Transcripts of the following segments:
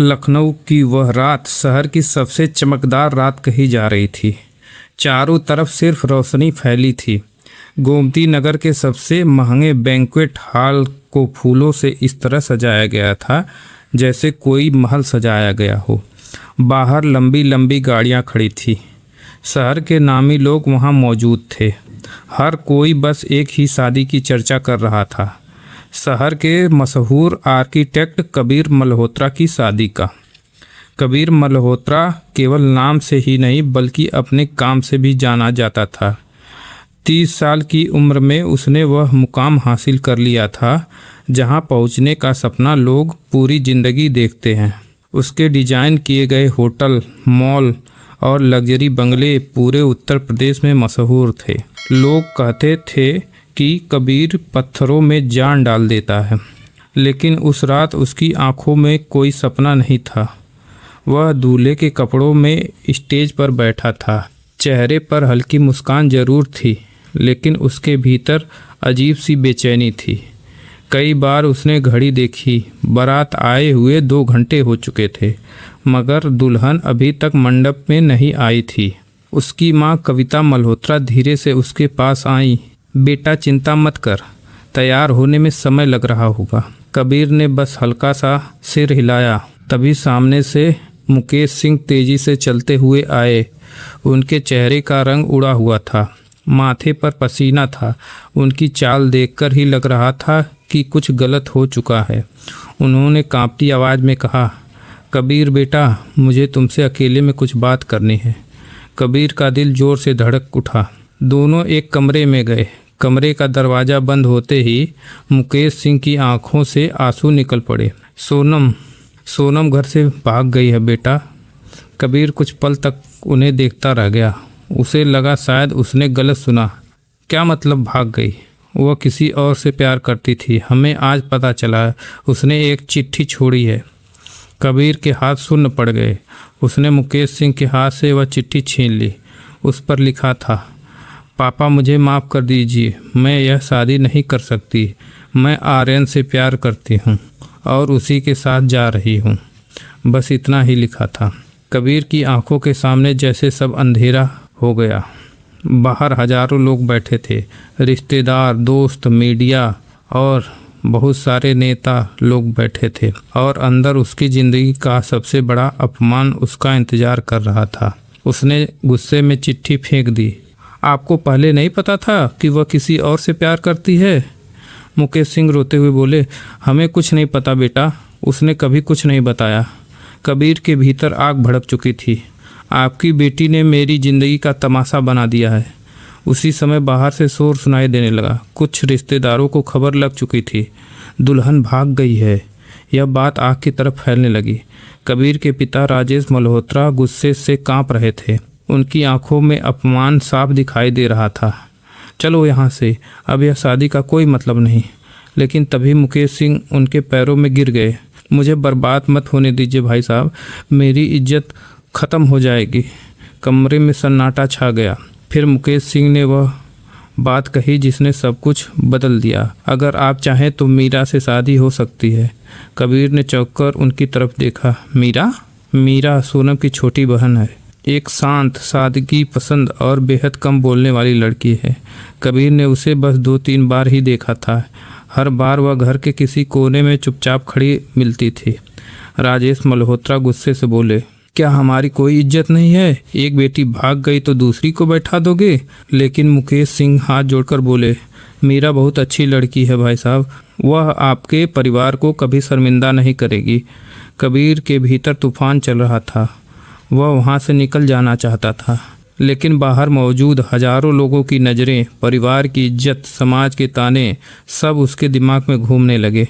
लखनऊ की वह रात शहर की सबसे चमकदार रात कही जा रही थी। चारों तरफ सिर्फ रोशनी फैली थी। गोमती नगर के सबसे महंगे बैंक्वेट हॉल को फूलों से इस तरह सजाया गया था जैसे कोई महल सजाया गया हो। बाहर लंबी लंबी गाड़ियां खड़ी थी। शहर के नामी लोग वहां मौजूद थे। हर कोई बस एक ही शादी की चर्चा कर रहा था, शहर के मशहूर आर्किटेक्ट कबीर मल्होत्रा की शादी का। कबीर मल्होत्रा केवल नाम से ही नहीं बल्कि अपने काम से भी जाना जाता था। 30 साल की उम्र में उसने वह मुकाम हासिल कर लिया था जहां पहुंचने का सपना लोग पूरी जिंदगी देखते हैं। उसके डिजाइन किए गए होटल, मॉल और लग्जरी बंगले पूरे उत्तर प्रदेश में मशहूर थे। लोग कहते थे कि कबीर पत्थरों में जान डाल देता है, लेकिन उस रात उसकी आंखों में कोई सपना नहीं था। वह दूल्हे के कपड़ों में स्टेज पर बैठा था। चेहरे पर हल्की मुस्कान जरूर थी, लेकिन उसके भीतर अजीब सी बेचैनी थी। कई बार उसने घड़ी देखी। बारात आए हुए 2 घंटे हो चुके थे, मगर दुल्हन अभी तक मंडप में नहीं आई थी। उसकी माँ कविता मल्होत्रा धीरे से उसके पास आई। बेटा चिंता मत कर, तैयार होने में समय लग रहा होगा। कबीर ने बस हल्का सा सिर हिलाया। तभी सामने से मुकेश सिंह तेजी से चलते हुए आए। उनके चेहरे का रंग उड़ा हुआ था, माथे पर पसीना था। उनकी चाल देखकर ही लग रहा था कि कुछ गलत हो चुका है। उन्होंने कांपती आवाज़ में कहा, कबीर बेटा, मुझे तुमसे अकेले में कुछ बात करनी है। कबीर का दिल जोर से धड़क उठा। दोनों एक कमरे में गए। कमरे का दरवाज़ा बंद होते ही मुकेश सिंह की आंखों से आंसू निकल पड़े। सोनम घर से भाग गई है बेटा। कबीर कुछ पल तक उन्हें देखता रह गया। उसे लगा शायद उसने गलत सुना। क्या मतलब भाग गई? वह किसी और से प्यार करती थी, हमें आज पता चला। उसने एक चिट्ठी छोड़ी है। कबीर के हाथ सुन्न पड़ गए। उसने मुकेश सिंह के हाथ से वह चिट्ठी छीन ली। उस पर लिखा था, पापा मुझे माफ़ कर दीजिए, मैं यह शादी नहीं कर सकती। मैं आर्यन से प्यार करती हूँ और उसी के साथ जा रही हूँ। बस इतना ही लिखा था। कबीर की आंखों के सामने जैसे सब अंधेरा हो गया। बाहर हजारों लोग बैठे थे, रिश्तेदार, दोस्त, मीडिया और बहुत सारे नेता लोग बैठे थे। और अंदर उसकी ज़िंदगी का सबसे बड़ा अपमान उसका इंतज़ार कर रहा था। उसने गुस्से में चिट्ठी फेंक दी। आपको पहले नहीं पता था कि वह किसी और से प्यार करती है? मुकेश सिंह रोते हुए बोले, हमें कुछ नहीं पता बेटा, उसने कभी कुछ नहीं बताया। कबीर के भीतर आग भड़क चुकी थी। आपकी बेटी ने मेरी ज़िंदगी का तमाशा बना दिया है। उसी समय बाहर से शोर सुनाई देने लगा। कुछ रिश्तेदारों को खबर लग चुकी थी, दुल्हन भाग गई है। यह बात आग की तरफ फैलने लगी। कबीर के पिता राजेश मल्होत्रा गुस्से से कांप रहे थे। उनकी आंखों में अपमान साफ दिखाई दे रहा था। चलो यहाँ से, अब यह शादी का कोई मतलब नहीं। लेकिन तभी मुकेश सिंह उनके पैरों में गिर गए। मुझे बर्बाद मत होने दीजिए भाई साहब, मेरी इज्जत ख़त्म हो जाएगी। कमरे में सन्नाटा छा गया। फिर मुकेश सिंह ने वह बात कही जिसने सब कुछ बदल दिया, अगर आप चाहें तो मीरा से शादी हो सकती है। कबीर ने चौंककर उनकी तरफ देखा। मीरा सोनम की छोटी बहन है। एक शांत, सादगी पसंद और बेहद कम बोलने वाली लड़की है। कबीर ने उसे बस 2-3 बार ही देखा था। हर बार वह घर के किसी कोने में चुपचाप खड़ी मिलती थी। राजेश मल्होत्रा गुस्से से बोले, क्या हमारी कोई इज्जत नहीं है? एक बेटी भाग गई तो दूसरी को बैठा दोगे? लेकिन मुकेश सिंह हाथ जोड़कर बोले, मीरा बहुत अच्छी लड़की है भाई साहब, वह आपके परिवार को कभी शर्मिंदा नहीं करेगी। कबीर के भीतर तूफान चल रहा था। वह वहाँ से निकल जाना चाहता था, लेकिन बाहर मौजूद हजारों लोगों की नज़रें, परिवार की इज्जत, समाज के ताने सब उसके दिमाग में घूमने लगे।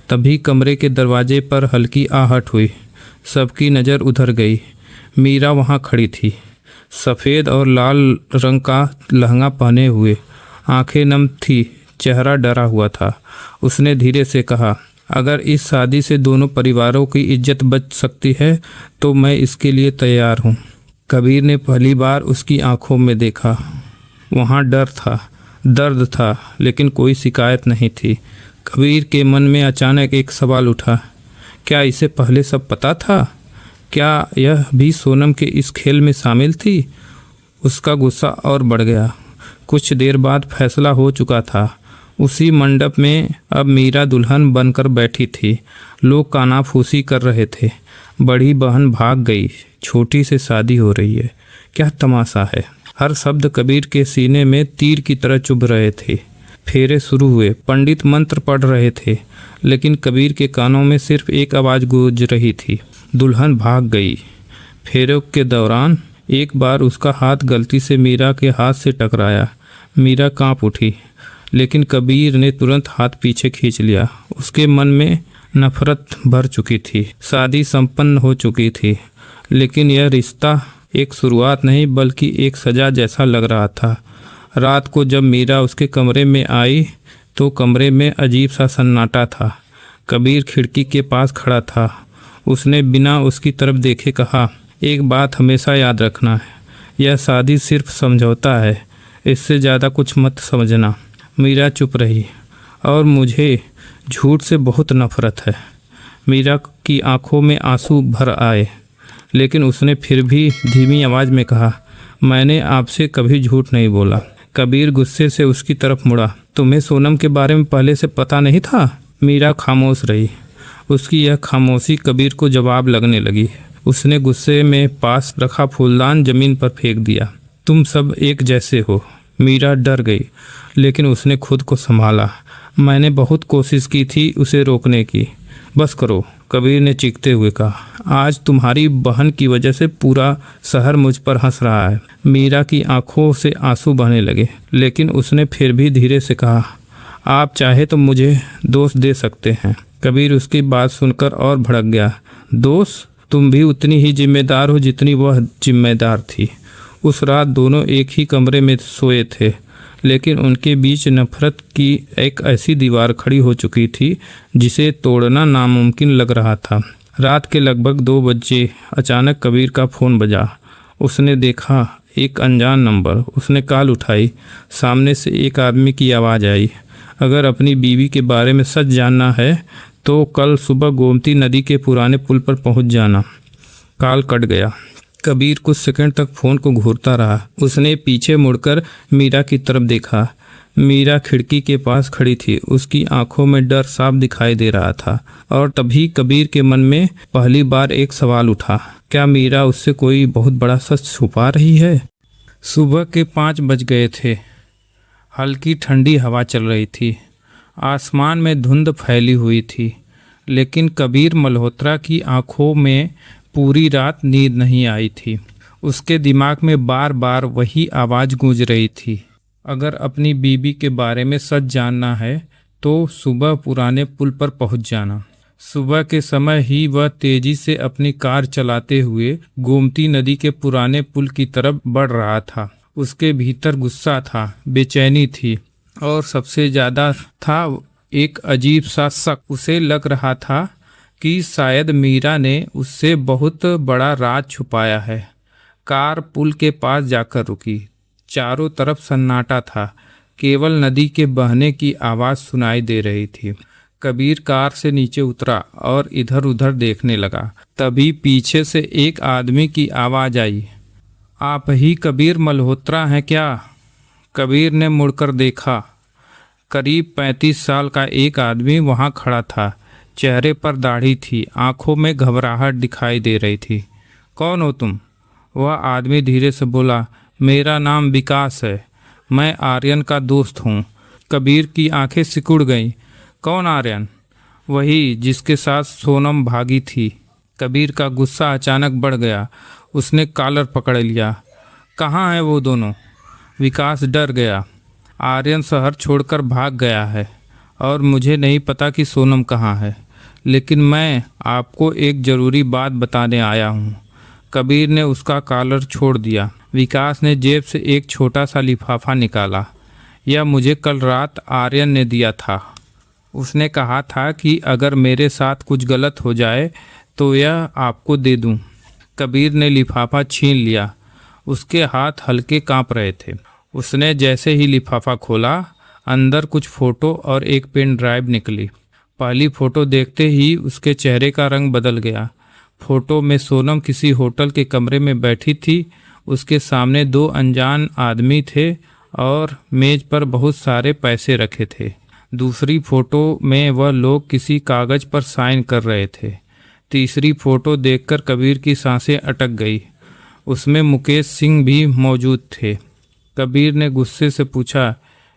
तभी कमरे के दरवाजे पर हल्की आहट हुई। सबकी नज़र उधर गई। मीरा वहाँ खड़ी थी, सफ़ेद और लाल रंग का लहंगा पहने हुए, आंखें नम थी, चेहरा डरा हुआ था। उसने धीरे से कहा, अगर इस शादी से दोनों परिवारों की इज्जत बच सकती है तो मैं इसके लिए तैयार हूँ। कबीर ने पहली बार उसकी आंखों में देखा। वहाँ डर था, दर्द था, लेकिन कोई शिकायत नहीं थी। कबीर के मन में अचानक एक सवाल उठा, क्या इसे पहले सब पता था? क्या यह भी सोनम के इस खेल में शामिल थी? उसका गुस्सा और बढ़ गया। कुछ देर बाद फैसला हो चुका था। उसी मंडप में अब मीरा दुल्हन बनकर बैठी थी। लोग कानाफूसी कर रहे थे। बड़ी बहन भाग गई, छोटी से शादी हो रही है, क्या तमाशा है। हर शब्द कबीर के सीने में तीर की तरह चुभ रहे थे। फेरे शुरू हुए, पंडित मंत्र पढ़ रहे थे, लेकिन कबीर के कानों में सिर्फ एक आवाज़ गूंज रही थी, दुल्हन भाग गई। फेरों के दौरान एक बार उसका हाथ गलती से मीरा के हाथ से टकराया। मीरा कांप उठी, लेकिन कबीर ने तुरंत हाथ पीछे खींच लिया। उसके मन में नफरत भर चुकी थी। शादी संपन्न हो चुकी थी, लेकिन यह रिश्ता एक शुरुआत नहीं बल्कि एक सजा जैसा लग रहा था। रात को जब मीरा उसके कमरे में आई तो कमरे में अजीब सा सन्नाटा था। कबीर खिड़की के पास खड़ा था। उसने बिना उसकी तरफ देखे कहा, एक बात हमेशा याद रखना है, यह शादी सिर्फ समझौता है, इससे ज़्यादा कुछ मत समझना। मीरा चुप रही। और मुझे झूठ से बहुत नफरत है। मीरा की आंखों में आंसू भर आए, लेकिन उसने फिर भी धीमी आवाज़ में कहा, मैंने आपसे कभी झूठ नहीं बोला। कबीर गुस्से से उसकी तरफ मुड़ा। तुम्हें सोनम के बारे में पहले से पता नहीं था? मीरा खामोश रही। उसकी यह खामोशी कबीर को जवाब लगने लगी। उसने गुस्से में पास रखा फूलदान जमीन पर फेंक दिया। तुम सब एक जैसे हो। मीरा डर गई, लेकिन उसने खुद को संभाला। मैंने बहुत कोशिश की थी उसे रोकने की। बस करो, कबीर ने चीखते हुए कहा। आज तुम्हारी बहन की वजह से पूरा शहर मुझ पर हंस रहा है। मीरा की आंखों से आंसू बहने लगे, लेकिन उसने फिर भी धीरे से कहा, आप चाहे तो मुझे दोष दे सकते हैं। कबीर उसकी बात सुनकर और भड़क गया। दोष? तुम भी उतनी ही जिम्मेदार हो जितनी वह जिम्मेदार थी। उस रात दोनों एक ही कमरे में सोए थे, लेकिन उनके बीच नफरत की एक ऐसी दीवार खड़ी हो चुकी थी जिसे तोड़ना नामुमकिन लग रहा था। रात के लगभग 2 बजे अचानक कबीर का फ़ोन बजा। उसने देखा एक अनजान नंबर। उसने कॉल उठाई। सामने से एक आदमी की आवाज़ आई, अगर अपनी बीवी के बारे में सच जानना है तो कल सुबह गोमती नदी के पुराने पुल पर पहुंच जाना। कॉल कट गया। कबीर कुछ सेकंड तक फ़ोन को घूरता रहा। उसने पीछे मुड़कर मीरा की तरफ देखा। मीरा खिड़की के पास खड़ी थी। उसकी आंखों में डर साफ दिखाई दे रहा था। और तभी कबीर के मन में पहली बार एक सवाल उठा, क्या मीरा उससे कोई बहुत बड़ा सच छुपा रही है? सुबह के 5 बज गए थे। हल्की ठंडी हवा चल रही थी। आसमान में धुंध फैली हुई थी, लेकिन कबीर मल्होत्रा की आंखों में पूरी रात नींद नहीं आई थी। उसके दिमाग में बार बार वही आवाज़ गूंज रही थी, अगर अपनी बीबी के बारे में सच जानना है तो सुबह पुराने पुल पर पहुंच जाना। सुबह के समय ही वह तेजी से अपनी कार चलाते हुए गोमती नदी के पुराने पुल की तरफ बढ़ रहा था। उसके भीतर गुस्सा था, बेचैनी थी, और सबसे ज़्यादा था एक अजीब सा शक। उसे लग रहा था कि शायद मीरा ने उससे बहुत बड़ा राज छुपाया है। कार पुल के पास जाकर रुकी। चारों तरफ सन्नाटा था, केवल नदी के बहने की आवाज़ सुनाई दे रही थी। कबीर कार से नीचे उतरा और इधर उधर देखने लगा। तभी पीछे से एक आदमी की आवाज़ आई, आप ही कबीर मल्होत्रा हैं क्या? कबीर ने मुड़कर देखा। करीब 35 साल का एक आदमी वहाँ खड़ा था। चेहरे पर दाढ़ी थी, आंखों में घबराहट दिखाई दे रही थी। कौन हो तुम? वह आदमी धीरे से बोला, मेरा नाम विकास है, मैं आर्यन का दोस्त हूँ। कबीर की आंखें सिकुड़ गईं। कौन आर्यन? वही जिसके साथ सोनम भागी थी। कबीर का गुस्सा अचानक बढ़ गया। उसने कॉलर पकड़ लिया। कहाँ है वो दोनों? विकास डर गया। आर्यन शहर छोड़कर भाग गया है और मुझे नहीं पता कि सोनम कहाँ है, लेकिन मैं आपको एक ज़रूरी बात बताने आया हूँ। कबीर ने उसका कॉलर छोड़ दिया। विकास ने जेब से एक छोटा सा लिफाफा निकाला। यह मुझे कल रात आर्यन ने दिया था। उसने कहा था कि अगर मेरे साथ कुछ गलत हो जाए तो यह आपको दे दूं। कबीर ने लिफाफा छीन लिया। उसके हाथ हल्के कांप रहे थे। उसने जैसे ही लिफाफा खोला, अंदर कुछ फ़ोटो और एक पेन ड्राइव निकली। पहली फोटो देखते ही उसके चेहरे का रंग बदल गया। फोटो में सोनम किसी होटल के कमरे में बैठी थी। उसके सामने दो अनजान आदमी थे और मेज पर बहुत सारे पैसे रखे थे। दूसरी फोटो में वह लोग किसी कागज पर साइन कर रहे थे। तीसरी फोटो देखकर कबीर की सांसें अटक गई। उसमें मुकेश सिंह भी मौजूद थे। कबीर ने गुस्से से पूछा,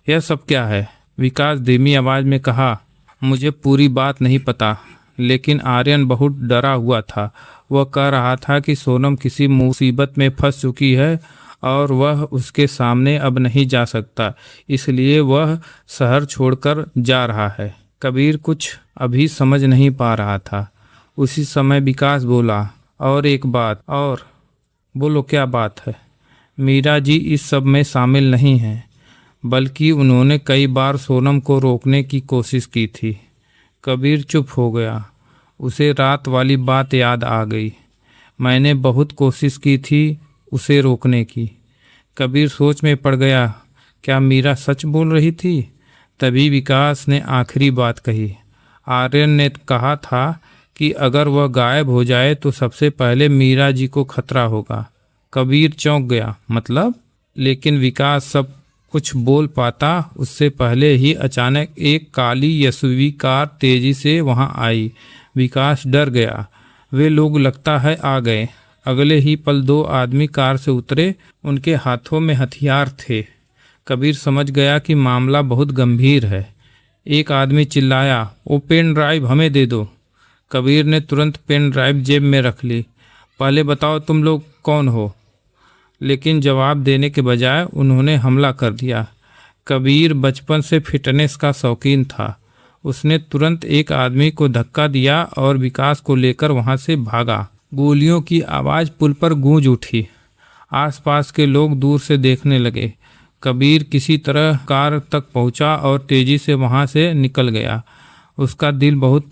यह सब क्या है? विकास धीमी आवाज में कहा, मुझे पूरी बात नहीं पता, लेकिन आर्यन बहुत डरा हुआ था। वह कह रहा था कि सोनम किसी मुसीबत में फंस चुकी है और वह उसके सामने अब नहीं जा सकता, इसलिए वह शहर छोड़कर जा रहा है। कबीर कुछ अभी समझ नहीं पा रहा था। उसी समय विकास बोला, और एक बात। और बोलो, क्या बात है? मीरा जी इस सब में शामिल नहीं हैं, बल्कि उन्होंने कई बार सोनम को रोकने की कोशिश की थी। कबीर चुप हो गया। उसे रात वाली बात याद आ गई। मैंने बहुत कोशिश की थी उसे रोकने की। कबीर सोच में पड़ गया, क्या मीरा सच बोल रही थी? तभी विकास ने आखिरी बात कही। आर्यन ने कहा था कि अगर वह गायब हो जाए तो सबसे पहले मीरा जी को खतरा होगा। कबीर चौंक गया, मतलब? लेकिन विकास सब कुछ बोल पाता उससे पहले ही अचानक एक काली एसयूवी कार तेजी से वहां आई। विकास डर गया। वे लोग लगता है आ गए। अगले ही पल दो आदमी कार से उतरे। उनके हाथों में हथियार थे। कबीर समझ गया कि मामला बहुत गंभीर है। एक आदमी चिल्लाया, वो पेन ड्राइव हमें दे दो। कबीर ने तुरंत पेन ड्राइव जेब में रख ली। पहले बताओ तुम लोग कौन हो? लेकिन जवाब देने के बजाय उन्होंने हमला कर दिया। कबीर बचपन से फिटनेस का शौकीन था। उसने तुरंत एक आदमी को धक्का दिया और विकास को लेकर वहां से भागा। गोलियों की आवाज़ पुल पर गूंज उठी। आसपास के लोग दूर से देखने लगे। कबीर किसी तरह कार तक पहुंचा और तेजी से वहां से निकल गया। उसका दिल बहुत